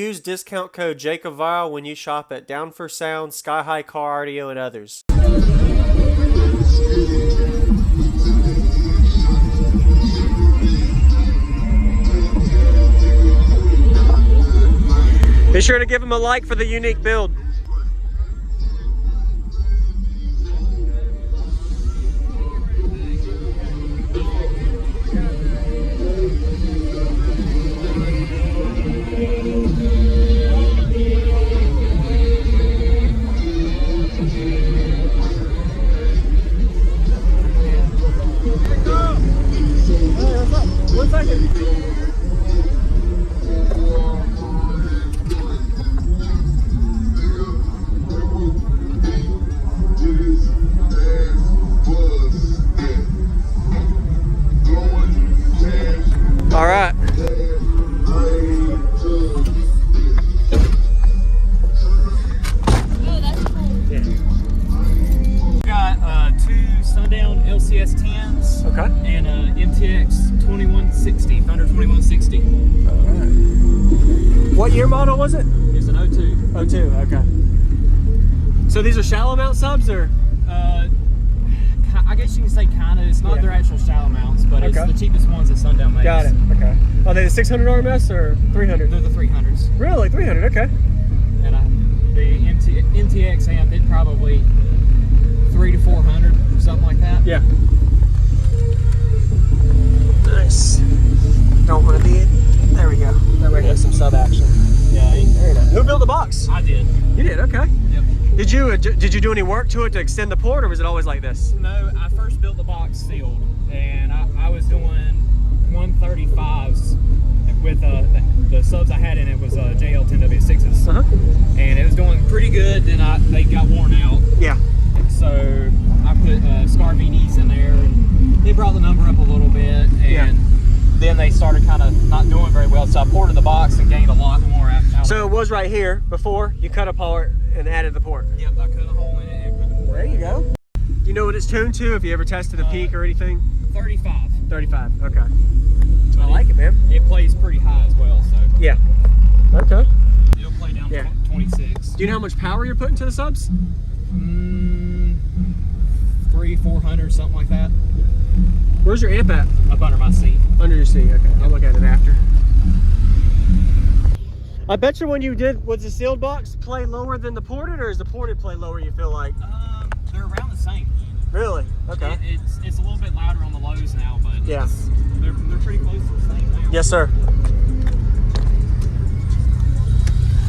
use discount code JACOBVILE when you shop at Down for Sound, Sky High Car Audio, and others. Be sure to give them a like for the unique build. One second. All right. Oh, that's cool. Yeah. We got two Sundown LCS 10s. Okay. And MTX 2160, Thunder 2160. All right. What year model was it? It's an 02. 02, okay. So these are shallow mount subs, or? I guess you can say kind of. It's not their actual shallow mounts, but it's Okay. the cheapest ones that Sundown makes. Got it, okay. Are they the 600 RMS or 300? They're the 300s. Really, 300, okay. And the MTX amp, it probably 300 to 400, something like that. Yeah. Nice. Don't want to be in. There we go. That way get some sub action. Yeah. Very nice. Who built the box? I did. You did, okay. Yep. Did you do any work to it to extend the port, or was it always like this? No, I first built the box sealed, and I was doing 135s with the subs I had in it was JL 10W6s, and it was doing pretty good. Then they got worn out. Yeah. So I put Scar VDs in there, and they brought the number up a little bit, and then they started kind of not doing very well. So I ported the box and gained a lot more out. So it was right here before you cut apart and added the port. Yep, I cut a hole in it and put the port. There you go. Do you know what it's tuned to? Have you ever tested a peak or anything? 35. 35. Okay. I like it, man. It plays pretty high as well, so Yeah. Okay. it'll play down Yeah. to 26. Do you know how much power you're putting to the subs? 300-400, something like that. Where's your amp at? Up under my seat. Under your seat. Okay. I'll look at it after. I bet you when you was the sealed box play lower than the ported, or is the ported play lower, you feel like? They're around the same. Really? Okay. It's a little bit louder on the lows now, but Yeah. they're pretty close to the same now. Yes, sir.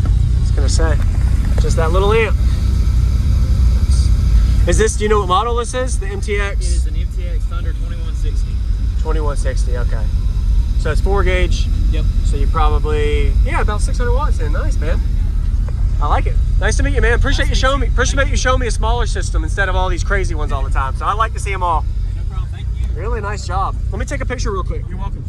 I was gonna say, just that little amp. Is this, do you know what model this is? The MTX? It is an MTX Thunder 2160. 2160, okay. So it's 4 gauge. Yep. So you probably, about 600 watts in. Nice, man. I like it. Nice to meet you, man. Appreciate you showing me a smaller system instead of all these crazy ones all the time. So I like to see them all. No problem, thank you. Really nice job. Let me take a picture real quick. You're welcome.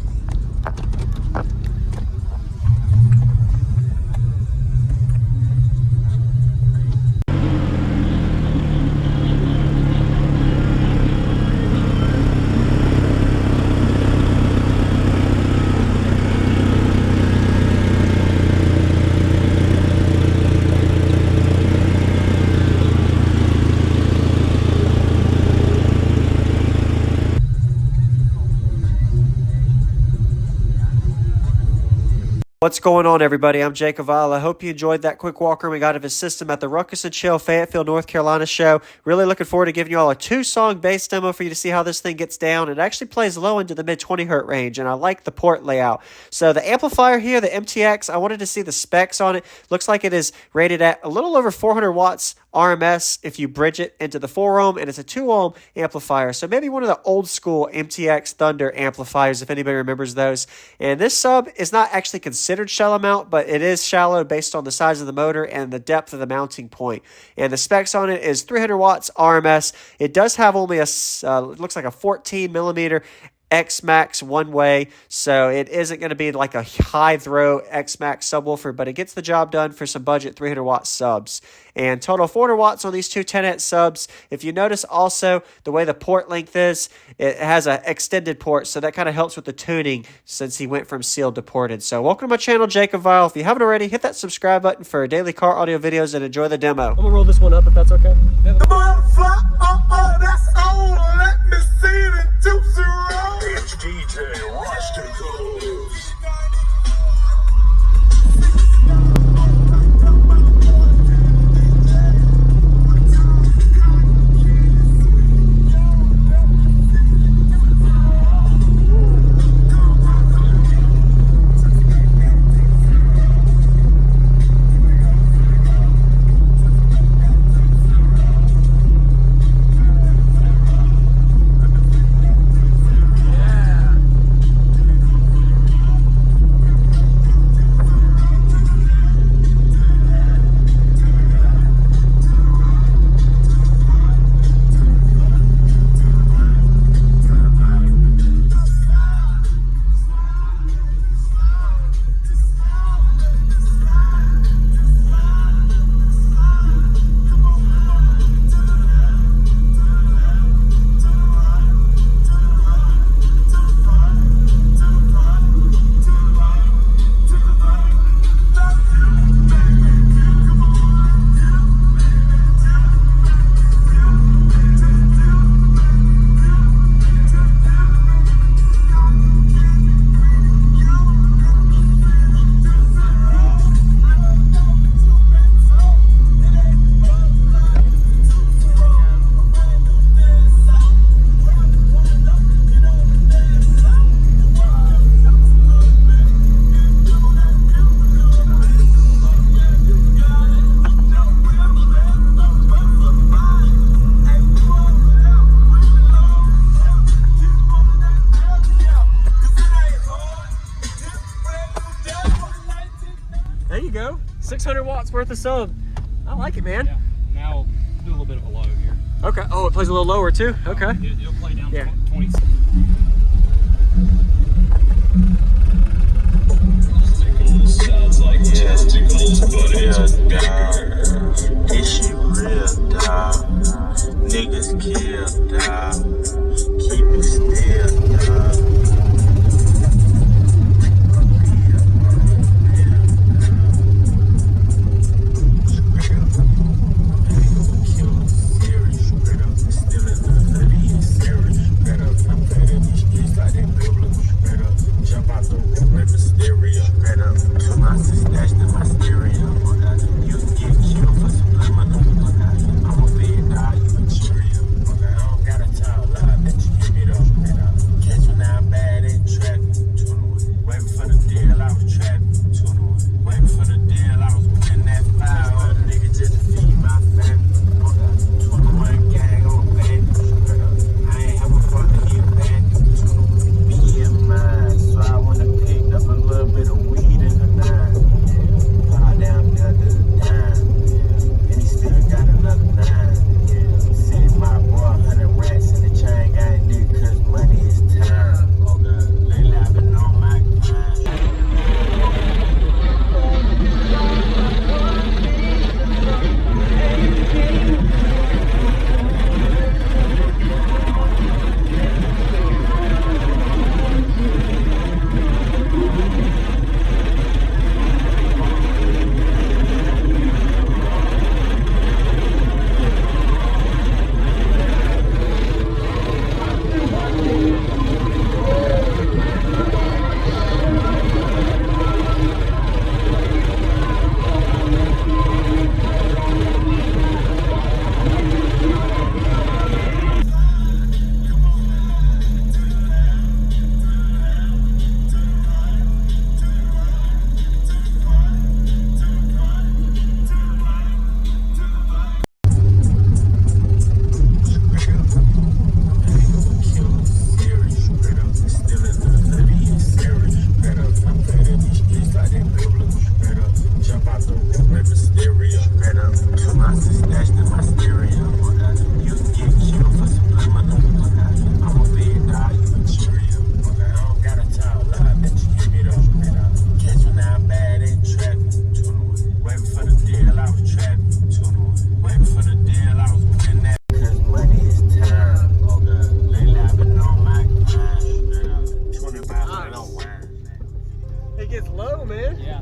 What's going on, everybody? I'm Jake Aval. I hope you enjoyed that quick walker we got of his system at the Ruckus and Chill Fayetteville, North Carolina show. Really looking forward to giving you all a 2-song bass demo for you to see how this thing gets down. It actually plays low into the mid-20 hertz range, and I like the port layout. So the amplifier here, the MTX, I wanted to see the specs on it. Looks like it is rated at a little over 400 watts RMS if you bridge it into the 4 ohm, and it's a 2 ohm amplifier. So maybe one of the old school MTX Thunder amplifiers, if anybody remembers those. And this sub is not actually considered shallow mount, but it is shallow based on the size of the motor and the depth of the mounting point. And the specs on it is 300 watts RMS. It does have only looks like a 14 millimeter X Max one way, so it isn't going to be like a high throw X Max subwoofer, but it gets the job done for some budget 300 watt subs. And total 400 watts on these two 10-inch subs. If you notice also the way the port length is, it has an extended port, so that kind of helps with the tuning since he went from sealed to ported. So welcome to my channel, Jacob Vile. If you haven't already, hit that subscribe button for daily car audio videos and enjoy the demo. I'm gonna roll this one up if that's okay. That's all. Let me see the Tootsie Roll. It's DJ Ruckus. There you go. 600 watts worth of sub. I like it, man. Yeah. Now do a little bit of a low here. Okay. Oh, it plays a little lower too. Okay. It'll play down Yeah. 20. Sounds like testicles, but it's bigger. This shit real, dog. Niggas kill, dog. Keep it still, dog. Still in the hoodie, serious. gets low, man. Yeah.